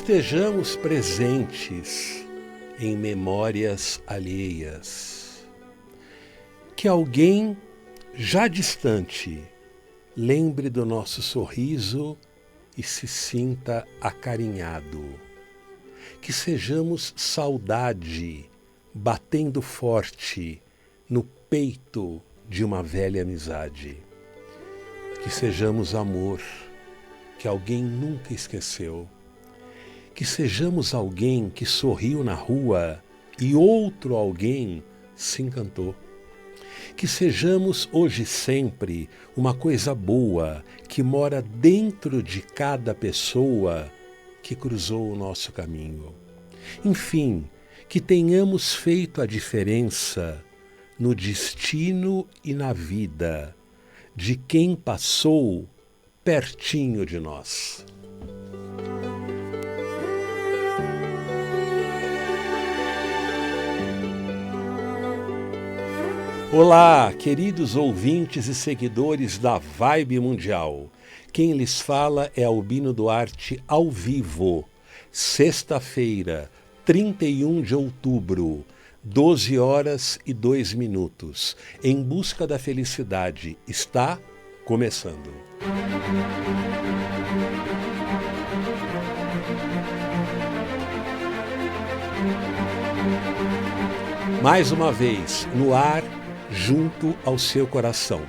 estejamos presentes em memórias alheias. Que alguém já distante lembre do nosso sorriso e se sinta acarinhado. Que sejamos saudade batendo forte no peito de uma velha amizade. Que sejamos amor que alguém nunca esqueceu. Que sejamos alguém que sorriu na rua e outro alguém se encantou. Que sejamos hoje e sempre uma coisa boa que mora dentro de cada pessoa que cruzou o nosso caminho. Enfim, que tenhamos feito a diferença no destino e na vida de quem passou pertinho de nós. Olá, queridos ouvintes e seguidores da Vibe Mundial. Quem lhes fala é Albino Duarte ao vivo, sexta-feira, 31 de outubro, 12 horas e 2 minutos. Em Busca da Felicidade está começando. Mais uma vez, no ar, junto ao seu coração.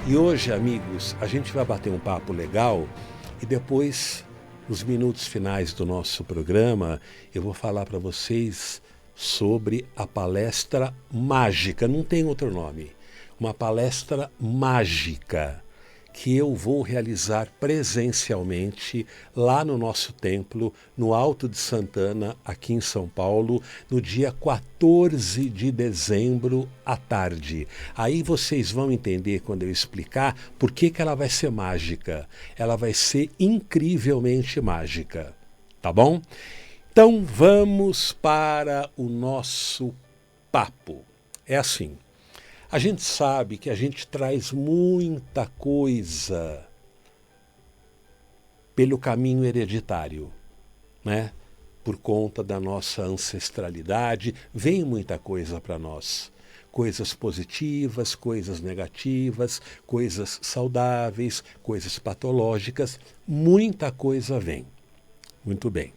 E hoje, amigos, a gente vai bater um papo legal e depois, nos minutos finais do nosso programa, eu vou falar para vocês sobre a palestra mágica, não tem outro nome, uma palestra mágica que eu vou realizar presencialmente lá no nosso templo, no Alto de Santana, aqui em São Paulo, no dia 14 de dezembro à tarde. Aí vocês vão entender quando eu explicar por que ela vai ser mágica. Ela vai ser incrivelmente mágica, tá bom? Então vamos para o nosso papo. É assim. A gente sabe que a gente traz muita coisa pelo caminho hereditário, né? Por conta da nossa ancestralidade, vem muita coisa para nós. Coisas positivas, coisas negativas, coisas saudáveis, coisas patológicas, muita coisa vem. Muito bem.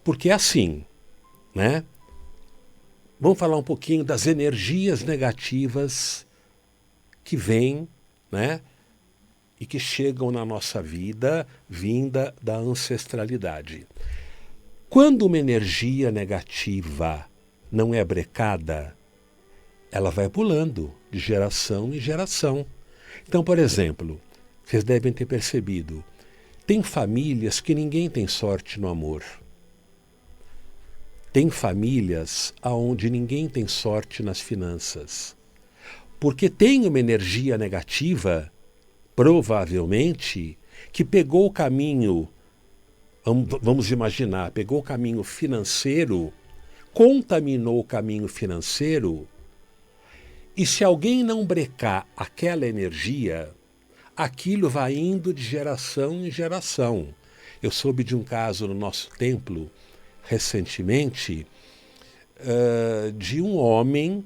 Porque é assim, né? Vamos falar um pouquinho das energias negativas que vêm, né, e que chegam na nossa vida, vinda da ancestralidade. Quando uma energia negativa não é brecada, ela vai pulando de geração em geração. Então, por exemplo, vocês devem ter percebido, tem famílias que ninguém tem sorte no amor. Tem famílias onde ninguém tem sorte nas finanças. Porque tem uma energia negativa, provavelmente, que pegou o caminho, vamos imaginar, pegou o caminho financeiro, contaminou o caminho financeiro, e se alguém não brecar aquela energia, aquilo vai indo de geração em geração. Eu soube de um caso no nosso templo, recentemente, de um homem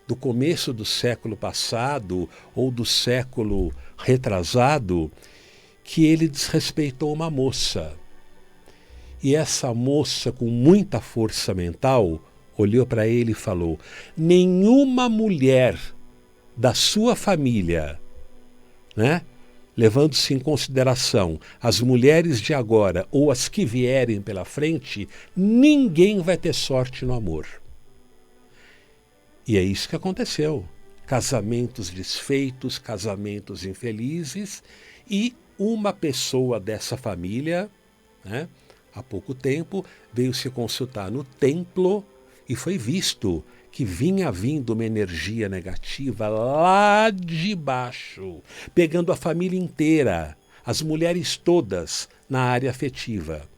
do começo do século passado ou do século retrasado, que ele desrespeitou uma moça. E essa moça, com muita força mental, olhou para ele e falou: nenhuma mulher da sua família, né? Levando-se em consideração as mulheres de agora ou as que vierem pela frente, ninguém vai ter sorte no amor. E é isso que aconteceu. Casamentos desfeitos, casamentos infelizes, e uma pessoa dessa família, né, há pouco tempo, veio se consultar no templo e foi visto que vinha vindo uma energia negativa lá de baixo, pegando a família inteira, as mulheres todas na área afetiva,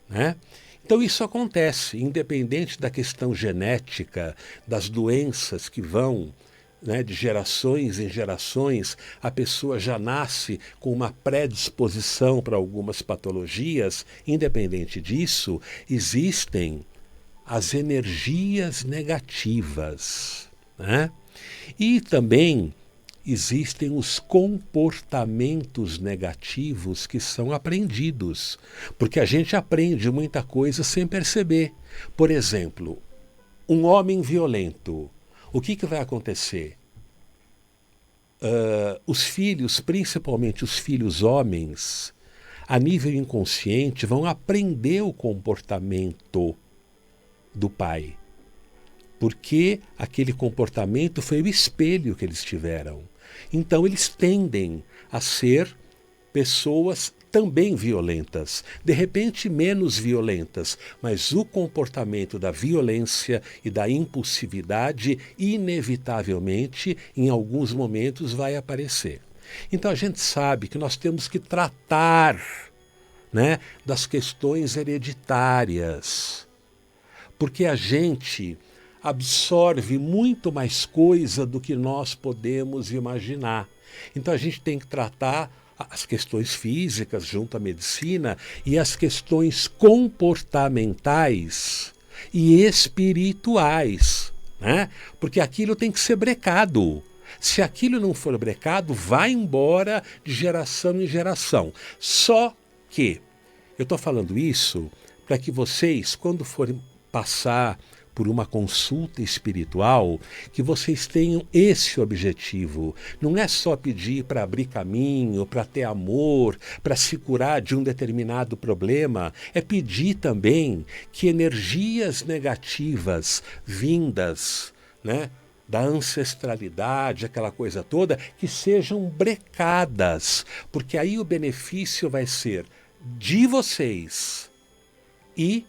né? Então isso acontece, independente da questão genética, das doenças que vão né, de gerações em gerações, a pessoa já nasce com uma predisposição para algumas patologias. Independente disso, existem as energias negativas, né? E também existem os comportamentos negativos que são aprendidos, porque a gente aprende muita coisa sem perceber. Por exemplo, um homem violento, o que vai acontecer? Os filhos, principalmente os filhos homens, a nível inconsciente, vão aprender o comportamento do pai, porque aquele comportamento foi o espelho que eles tiveram. Então eles tendem a ser pessoas também violentas, de repente menos violentas, mas o comportamento da violência e da impulsividade inevitavelmente em alguns momentos vai aparecer. Então a gente sabe que nós temos que tratar, né, das questões hereditárias, porque a gente absorve muito mais coisa do que nós podemos imaginar. Então a gente tem que tratar as questões físicas junto à medicina e as questões comportamentais e espirituais, né? Porque aquilo tem que ser brecado. Se aquilo não for brecado, vai embora de geração em geração. Só que eu estou falando isso para que vocês, quando forem passar por uma consulta espiritual, que vocês tenham esse objetivo. Não é só pedir para abrir caminho, para ter amor, para se curar de um determinado problema. É pedir também que energias negativas vindas, né, da ancestralidade, aquela coisa toda, que sejam brecadas, porque aí o benefício vai ser de vocês e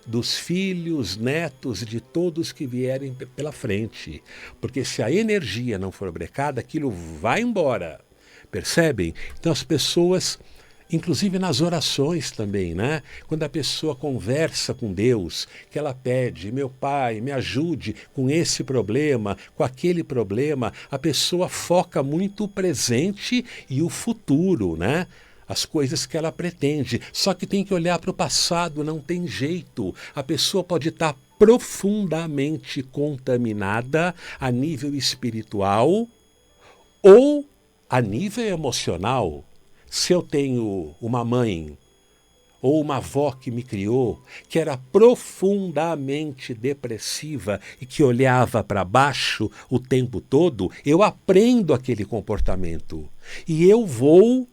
dos filhos, netos, de todos que vierem pela frente. Porque se a energia não for brecada, aquilo vai embora. Percebem? Então as pessoas, inclusive nas orações também, né? Quando a pessoa conversa com Deus, que ela pede, meu Pai, me ajude com esse problema, com aquele problema, a pessoa foca muito o presente e o futuro, né? As coisas que ela pretende. Só que tem que olhar para o passado, não tem jeito. A pessoa pode estar profundamente contaminada a nível espiritual ou a nível emocional. Se eu tenho uma mãe ou uma avó que me criou, que era profundamente depressiva e que olhava para baixo o tempo todo, eu aprendo aquele comportamento. E eu vou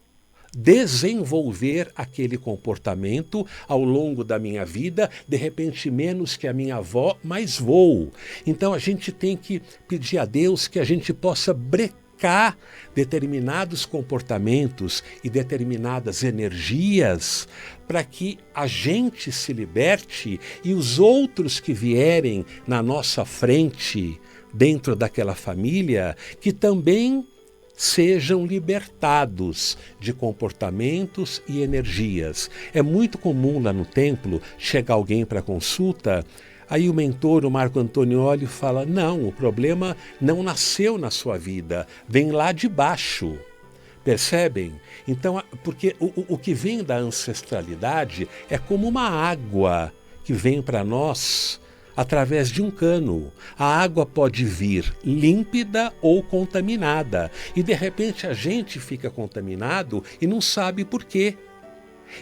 desenvolver aquele comportamento ao longo da minha vida, de repente menos que a minha avó, mas vou. Então a gente tem que pedir a Deus que a gente possa brecar determinados comportamentos e determinadas energias para que a gente se liberte e os outros que vierem na nossa frente, dentro daquela família, que também sejam libertados de comportamentos e energias. É muito comum lá no templo chegar alguém para consulta, aí o mentor, o Marco Antonioli, fala, não, o problema não nasceu na sua vida, vem lá de baixo. Percebem? Então, porque o que vem da ancestralidade é como uma água que vem para nós através de um cano. A água pode vir límpida ou contaminada. E de repente a gente fica contaminado e não sabe por quê.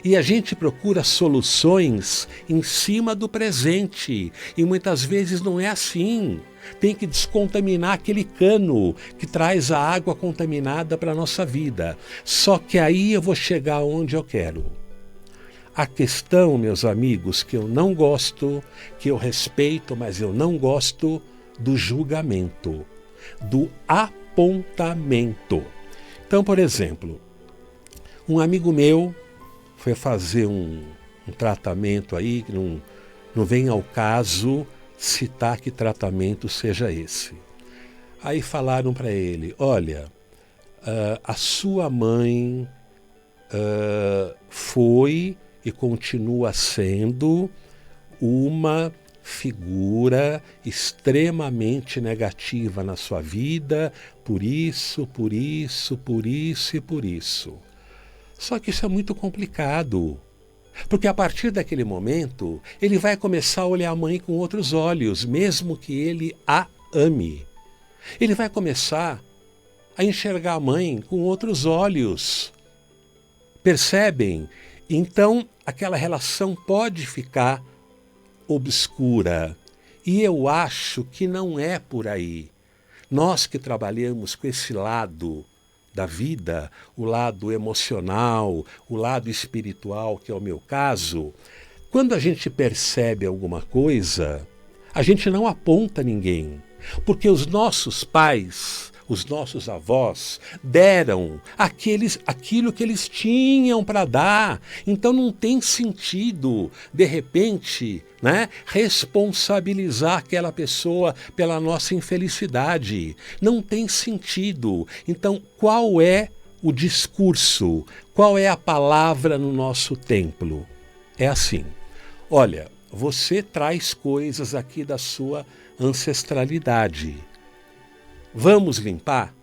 E a gente procura soluções em cima do presente. E muitas vezes não é assim. Tem que descontaminar aquele cano que traz a água contaminada para a nossa vida. Só que aí eu vou chegar onde eu quero. A questão, meus amigos, que eu não gosto, que eu respeito, mas eu não gosto do julgamento, do apontamento. Então, por exemplo, um amigo meu foi fazer um tratamento aí, que não vem ao caso citar que tratamento seja esse. Aí falaram para ele, olha, a sua mãe foi e continua sendo uma figura extremamente negativa na sua vida, por isso, por isso, por isso e por isso. Só que isso é muito complicado, porque a partir daquele momento, ele vai começar a olhar a mãe com outros olhos, mesmo que ele a ame. Ele vai começar a enxergar a mãe com outros olhos. Percebem? Então, aquela relação pode ficar obscura. E eu acho que não é por aí. Nós que trabalhamos com esse lado da vida, o lado emocional, o lado espiritual, que é o meu caso, quando a gente percebe alguma coisa, a gente não aponta ninguém. Porque os nossos pais, os nossos avós, deram aquilo que eles tinham para dar. Então não tem sentido, de repente, responsabilizar aquela pessoa pela nossa infelicidade. Não tem sentido. Então, qual é o discurso? Qual é a palavra no nosso templo? É assim: olha, você traz coisas aqui da sua ancestralidade. Vamos limpar?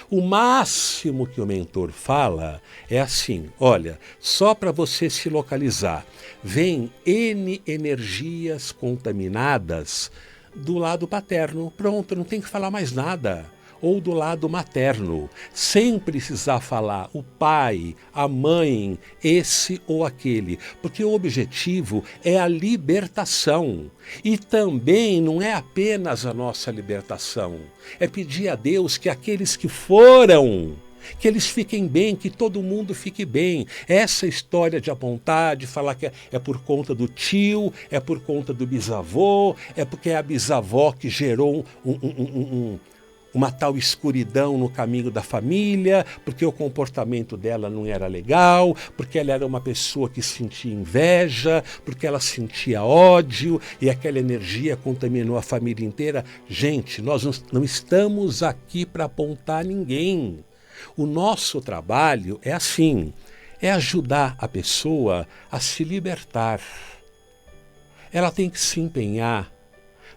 O máximo que o mentor fala é assim: olha, só para você se localizar, vem N energias contaminadas do lado paterno. Pronto, não tem que falar mais nada. Ou do lado materno, sem precisar falar o pai, a mãe, esse ou aquele, porque o objetivo é a libertação. E também não é apenas a nossa libertação, é pedir a Deus que aqueles que foram, que eles fiquem bem, que todo mundo fique bem. Essa história de apontar, de falar que é por conta do tio, é por conta do bisavô, é porque é a bisavó que gerou uma tal escuridão no caminho da família, porque o comportamento dela não era legal, porque ela era uma pessoa que sentia inveja, porque ela sentia ódio e aquela energia contaminou a família inteira. Gente, nós não estamos aqui para apontar ninguém. O nosso trabalho é assim, é ajudar a pessoa a se libertar. Ela tem que se empenhar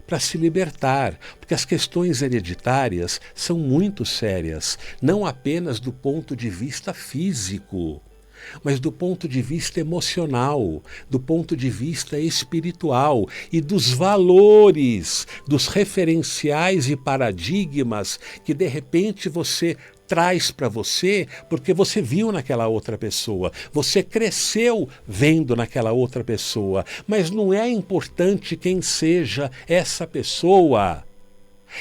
para se libertar, porque as questões hereditárias são muito sérias, não apenas do ponto de vista físico, mas do ponto de vista emocional, do ponto de vista espiritual e dos valores, dos referenciais e paradigmas que de repente você traz para você porque você viu naquela outra pessoa, você cresceu vendo naquela outra pessoa, mas não é importante quem seja essa pessoa.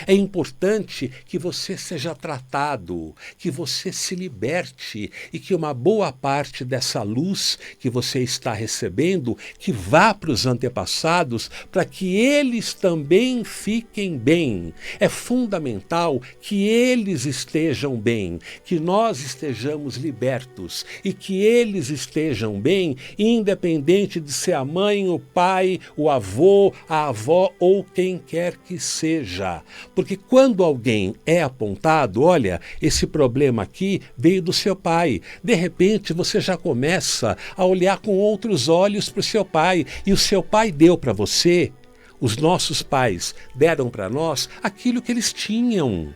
É importante que você seja tratado, que você se liberte e que uma boa parte dessa luz que você está recebendo, que vá para os antepassados, para que eles também fiquem bem. É fundamental que eles estejam bem, que nós estejamos libertos e que eles estejam bem, independente de ser a mãe, o pai, o avô, a avó ou quem quer que seja. Porque quando alguém é apontado, olha, esse problema aqui veio do seu pai. De repente você já começa a olhar com outros olhos para o seu pai. E o seu pai deu para você, os nossos pais deram para nós aquilo que eles tinham.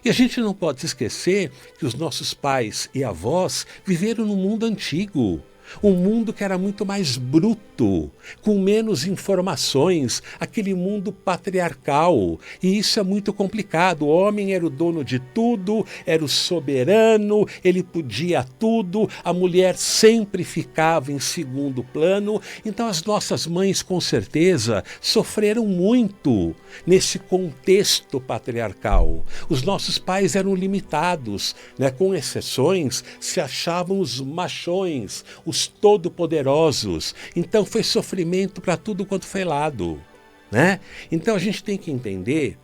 E a gente não pode esquecer que os nossos pais e avós viveram no mundo antigo. Um mundo que era muito mais bruto, com menos informações, aquele mundo patriarcal. E isso é muito complicado. O homem era o dono de tudo, era o soberano, ele podia tudo, a mulher sempre ficava em segundo plano. Então as nossas mães, com certeza, sofreram muito nesse contexto patriarcal. Os nossos pais eram limitados, com exceções, se achavam os machões, os todo-poderosos. Então foi sofrimento para tudo quanto foi lado. Então a gente tem que entender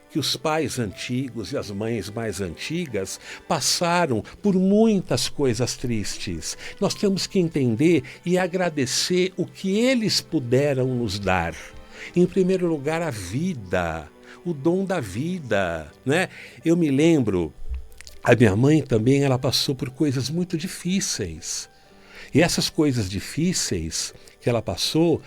que os pais antigos e as mães mais antigas passaram por muitas coisas tristes. Nós temos que entender e agradecer o que eles puderam nos dar. Em primeiro lugar, a vida, o dom da vida. Eu me lembro, a minha mãe também, ela passou por coisas muito difíceis. E essas coisas difíceis que ela passou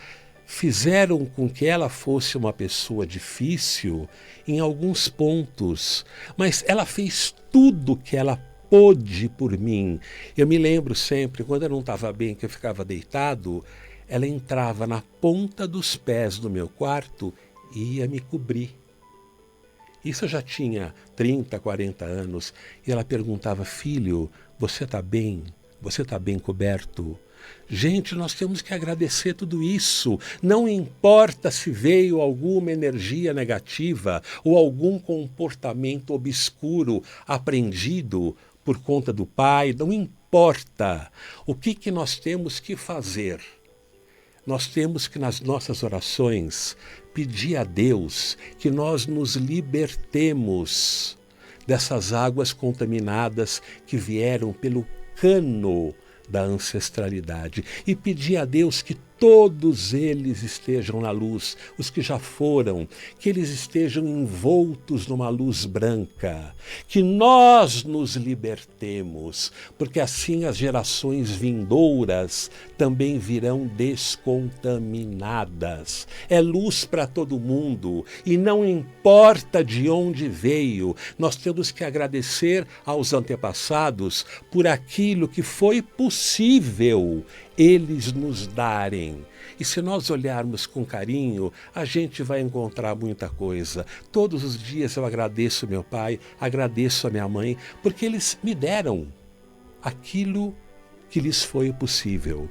fizeram com que ela fosse uma pessoa difícil em alguns pontos, mas ela fez tudo que ela pôde por mim. Eu me lembro sempre, quando eu não estava bem, que eu ficava deitado, ela entrava na ponta dos pés do meu quarto e ia me cobrir. Isso eu já tinha 30, 40 anos, e ela perguntava: filho, você está bem? Você está bem coberto? Gente, nós temos que agradecer tudo isso. Não importa se veio alguma energia negativa ou algum comportamento obscuro aprendido por conta do pai, não importa. O que nós temos que fazer? Nós temos que, nas nossas orações, pedir a Deus que nós nos libertemos dessas águas contaminadas que vieram pelo cano da ancestralidade e pedir a Deus que todos eles estejam na luz, os que já foram, que eles estejam envoltos numa luz branca, que nós nos libertemos, porque assim as gerações vindouras também virão descontaminadas. É luz para todo mundo e não importa de onde veio, nós temos que agradecer aos antepassados por aquilo que foi possível eles nos darem. E se nós olharmos com carinho, a gente vai encontrar muita coisa. Todos os dias eu agradeço meu pai, agradeço a minha mãe, porque eles me deram aquilo que lhes foi possível.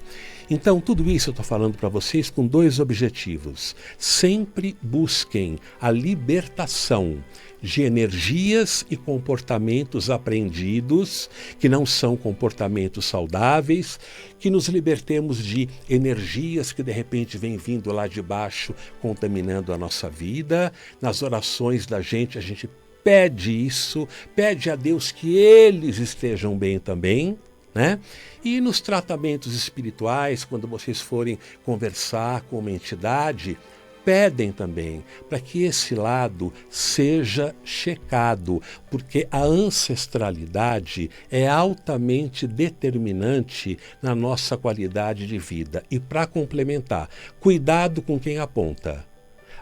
Então, tudo isso eu estou falando para vocês com dois objetivos. Sempre busquem a libertação de energias e comportamentos aprendidos, que não são comportamentos saudáveis, que nos libertemos de energias que de repente vêm vindo lá de baixo, contaminando a nossa vida. Nas orações da gente, a gente pede isso, pede a Deus que eles estejam bem também, né? E nos tratamentos espirituais, quando vocês forem conversar com uma entidade, pedem também para que esse lado seja checado, porque a ancestralidade é altamente determinante na nossa qualidade de vida. E para complementar, cuidado com quem aponta.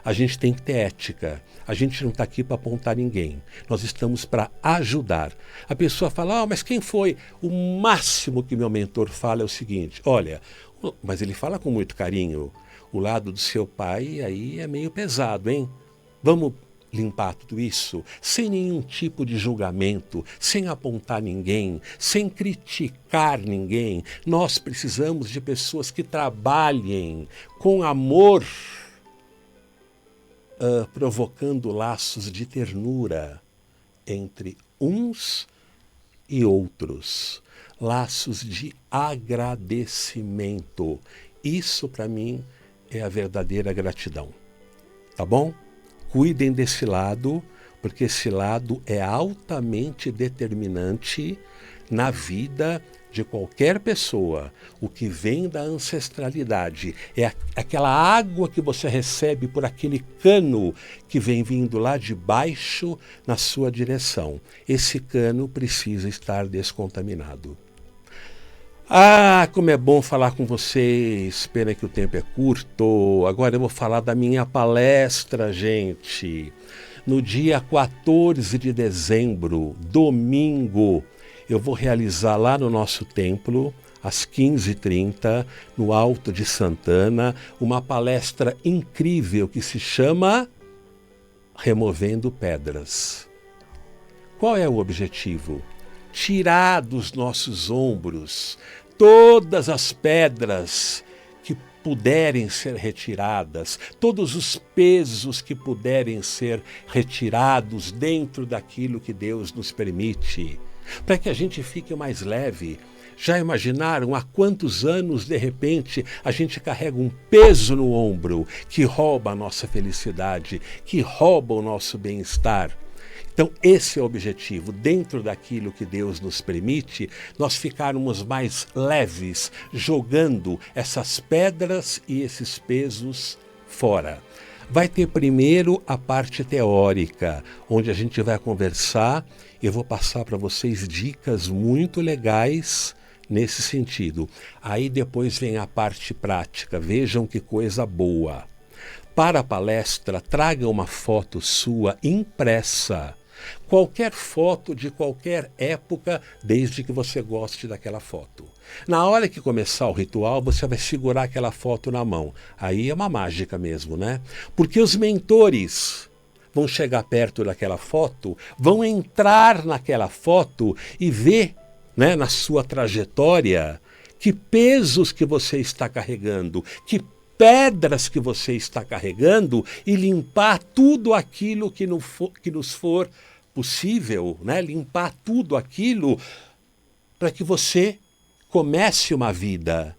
A gente tem que ter ética. A gente não está aqui para apontar ninguém. Nós estamos para ajudar. A pessoa fala: mas quem foi? O máximo que meu mentor fala é o seguinte: olha, mas ele fala com muito carinho. O lado do seu pai aí é meio pesado, hein? Vamos limpar tudo isso sem nenhum tipo de julgamento, sem apontar ninguém, sem criticar ninguém. Nós precisamos de pessoas que trabalhem com amor, provocando laços de ternura entre uns e outros, laços de agradecimento. Isso, para mim, é a verdadeira gratidão. Tá bom? Cuidem desse lado, porque esse lado é altamente determinante na vida de qualquer pessoa. O que vem da ancestralidade é aquela água que você recebe por aquele cano que vem vindo lá de baixo na sua direção. Esse cano precisa estar descontaminado. Ah, como é bom falar com vocês. Pena que o tempo é curto. Agora eu vou falar da minha palestra, gente. No dia 14 de dezembro, domingo, eu vou realizar lá no nosso templo, às 15h30, no Alto de Santana, uma palestra incrível que se chama Removendo Pedras. Qual é o objetivo? Tirar dos nossos ombros todas as pedras que puderem ser retiradas, todos os pesos que puderem ser retirados dentro daquilo que Deus nos permite, para que a gente fique mais leve. Já imaginaram há quantos anos, de repente, a gente carrega um peso no ombro que rouba a nossa felicidade, que rouba o nosso bem-estar? Então, esse é o objetivo. Dentro daquilo que Deus nos permite, nós ficarmos mais leves, jogando essas pedras e esses pesos fora. Vai ter primeiro a parte teórica, onde a gente vai conversar. Eu vou passar para vocês dicas muito legais nesse sentido. Aí depois vem a parte prática. Vejam que coisa boa. Para a palestra, traga uma foto sua impressa. Qualquer foto de qualquer época, desde que você goste daquela foto. Na hora que começar o ritual, você vai segurar aquela foto na mão. Aí é uma mágica mesmo, né? Porque os mentores vão chegar perto daquela foto, vão entrar naquela foto e ver, né, na sua trajetória, que pesos que você está carregando, que pedras que você está carregando, e limpar tudo aquilo que nos for possível, né? Limpar tudo aquilo para que você comece uma vida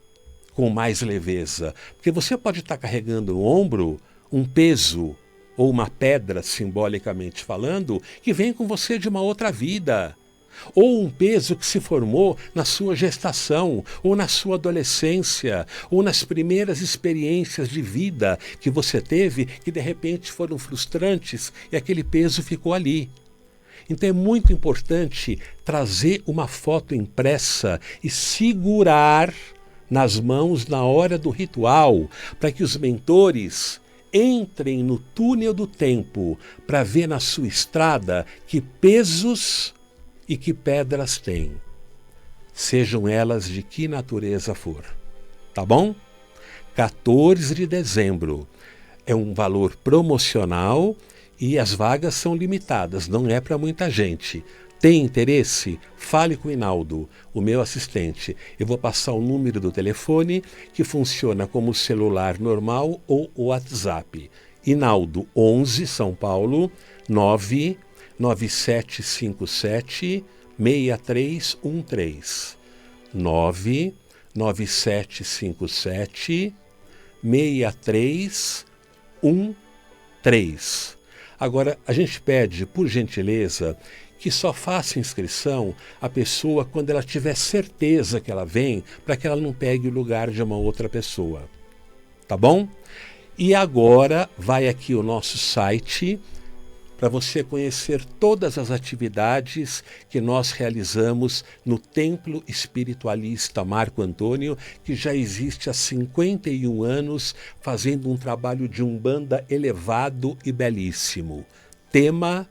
com mais leveza. Porque você pode estar carregando no ombro um peso ou uma pedra, simbolicamente falando, que vem com você de uma outra vida. Ou um peso que se formou na sua gestação, ou na sua adolescência, ou nas primeiras experiências de vida que você teve, que de repente foram frustrantes e aquele peso ficou ali. Então é muito importante trazer uma foto impressa e segurar nas mãos na hora do ritual, para que os mentores entrem no túnel do tempo para ver na sua estrada que pesos e que pedras tem, sejam elas de que natureza for. Tá bom? 14 de dezembro é um valor promocional e as vagas são limitadas, não é para muita gente. Tem interesse? Fale com o Hinaldo, o meu assistente. Eu vou passar o número do telefone, que funciona como celular normal ou o WhatsApp. Hinaldo 11, São Paulo, 99757 6313. 99757 6313. Agora, a gente pede, por gentileza, que só faça inscrição a pessoa quando ela tiver certeza que ela vem, para que ela não pegue o lugar de uma outra pessoa. Tá bom? E agora vai aqui o nosso site para você conhecer todas as atividades que nós realizamos no Templo Espiritualista Marco Antônio, que já existe há 51 anos, fazendo um trabalho de umbanda elevado e belíssimo. tema.org.br,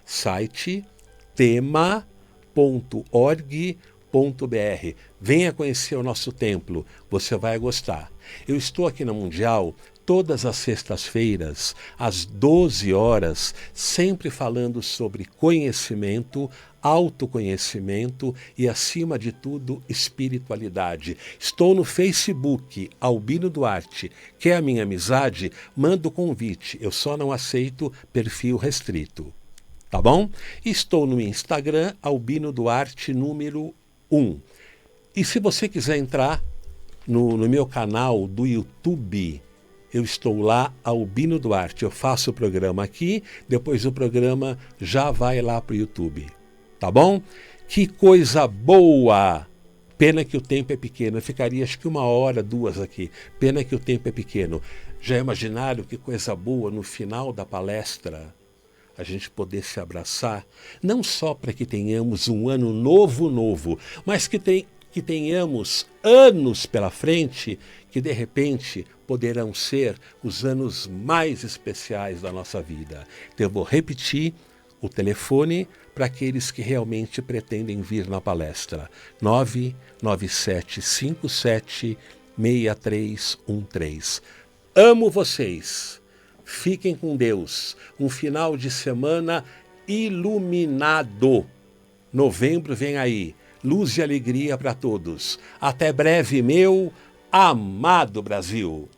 site tema.org.br. Venha conhecer o nosso templo, você vai gostar. Eu estou aqui na Mundial todas as sextas-feiras, às 12 horas, sempre falando sobre conhecimento, autoconhecimento e, acima de tudo, espiritualidade. Estou no Facebook, Albino Duarte. Quer a minha amizade? Manda o convite. Eu só não aceito perfil restrito. Tá bom? Estou no Instagram, Albino Duarte, número 1. E se você quiser entrar no meu canal do YouTube, eu estou lá, Albino Duarte. Eu faço o programa aqui, depois o programa já vai lá para o YouTube. Tá bom? Que coisa boa! Pena que o tempo é pequeno. Eu ficaria acho que 1 hora, 2 aqui. Pena que o tempo é pequeno. Já imaginaram que coisa boa no final da palestra? A gente poder se abraçar, não só para que tenhamos um ano novo, mas que tenhamos anos pela frente que de repente poderão ser os anos mais especiais da nossa vida. Então eu vou repetir o telefone para aqueles que realmente pretendem vir na palestra. 99757 6313. Amo vocês. Fiquem com Deus. Um final de semana iluminado. Novembro vem aí. Luz e alegria para todos. Até breve, meu amado Brasil.